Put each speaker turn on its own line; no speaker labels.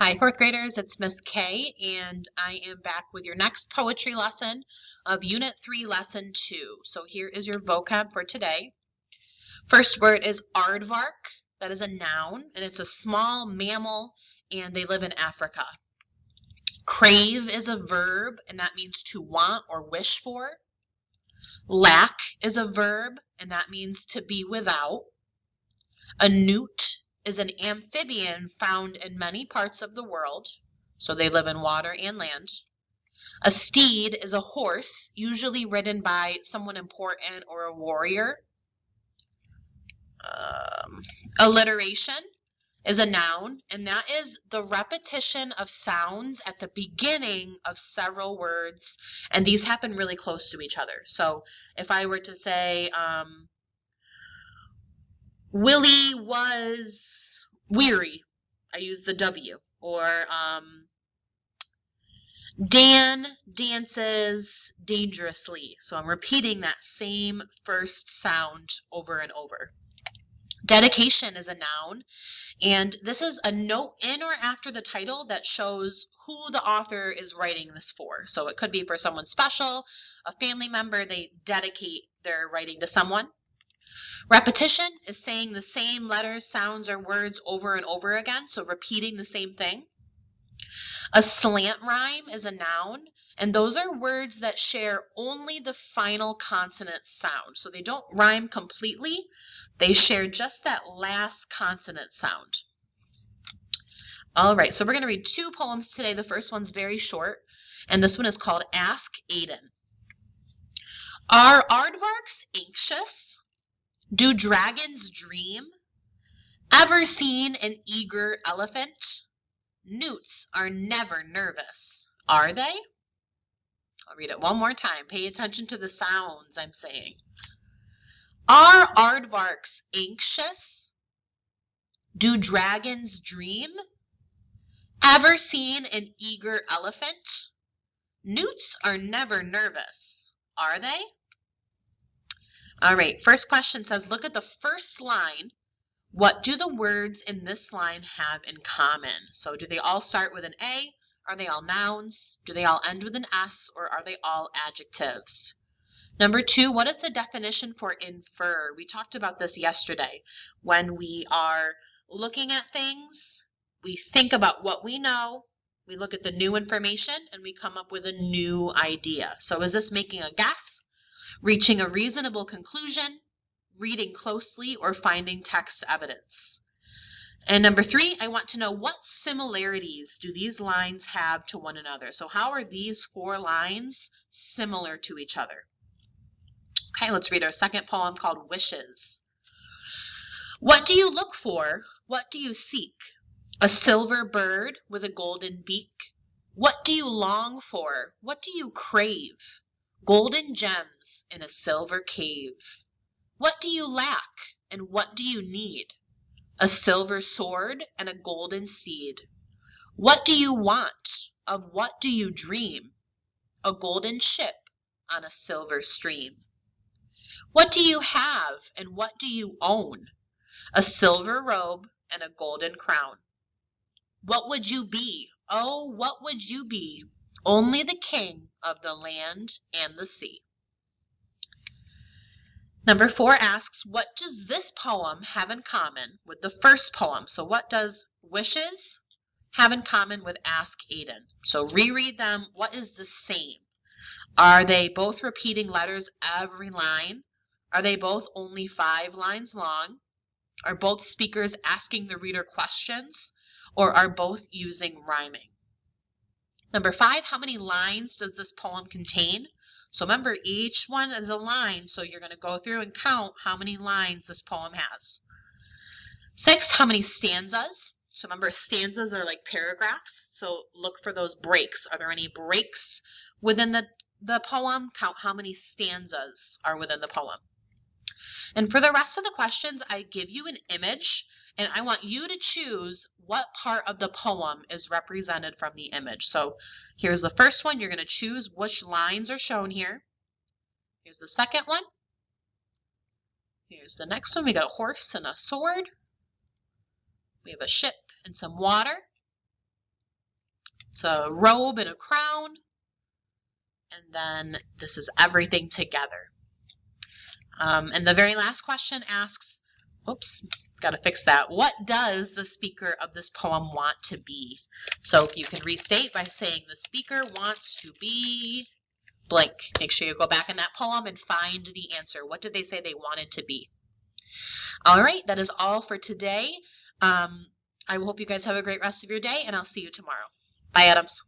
Hi, fourth graders, it's Miss K, and I am back with your next poetry lesson of Unit 3, Lesson 2. So here is your vocab for today. First word is aardvark. That is a noun, and it's a small mammal, and they live in Africa. Crave is a verb, and that means to want or wish for. Lack is a verb, and that means to be without. A newt is an amphibian found in many parts of the world, so they live in water and land. A steed is a horse, usually ridden by someone important or a warrior. Alliteration is a noun, and that is the repetition of sounds at the beginning of several words, and these happen really close to each other. So if I were to say, Willie was weary, I use the W. Or Dan dances dangerously. So I'm repeating that same first sound over and over. Dedication is a noun, and this is a note in or after the title that shows who the author is writing this for. So it could be for someone special, a family member, they dedicate their writing to someone. Repetition is saying the same letters, sounds, or words over and over again, so repeating the same thing. A slant rhyme is a noun, and those are words that share only the final consonant sound. So they don't rhyme completely, they share just that last consonant sound. All right, so we're going to read two poems today. The first one's very short, and this one is called Ask Aiden. Are aardvarks anxious? Do dragons dream? Ever seen an eager elephant? Newts are never nervous, are they? I'll read it one more time. Pay attention to the sounds I'm saying. Are aardvarks anxious? Do dragons dream? Ever seen an eager elephant? Newts are never nervous, are they? All right, first question says, look at the first line. What do the words in this line have in common? So do they all start with an A? Are they all nouns? Do they all end with an S, or are they all adjectives? Number two, what is the definition for infer? We talked about this yesterday. When we are looking at things, we think about what we know, we look at the new information, and we come up with a new idea. So is this making a guess, reaching a reasonable conclusion, reading closely, or finding text evidence? And number three, I want to know what similarities do these lines have to one another? So how are these four lines similar to each other? Okay, let's read our second poem called Wishes. What do you look for? What do you seek? A silver bird with a golden beak? What do you long for? What do you crave? Golden gems in a silver cave. What do you lack and what do you need? A silver sword and a golden steed. What do you want? Of what do you dream? A golden ship on a silver stream. What do you have and what do you own? A silver robe and a golden crown. What would you be? Oh, what would you be? Only the king of the land and the sea. Number four asks, what does this poem have in common with the first poem? So what does Wishes have in common with Ask Aiden? So reread them. What is the same? Are they both repeating letters every line? Are they both only 5 lines long? Are both speakers asking the reader questions? Or are both using rhyming? Number 5, how many lines does this poem contain? So remember, each one is a line, so you're going to go through and count how many lines this poem has. 6, how many stanzas? So remember, stanzas are like paragraphs, so look for those breaks. Are there any breaks within the poem? Count how many stanzas are within the poem. And for the rest of the questions, I give you an image, and I want you to choose what part of the poem is represented from the image. So here's the first one. You're going to choose which lines are shown here. Here's the second one. Here's the next one. We got a horse and a sword. We have a ship and some water. It's a robe and a crown. And then this is everything together. And the very last question asks, oops, got to fix that. What does the speaker of this poem want to be? So you can restate by saying the speaker wants to be blank. Make sure you go back in that poem and find the answer. What did they say they wanted to be? All right, that is all for today. I hope you guys have a great rest of your day, and I'll see you tomorrow. Bye, Adams.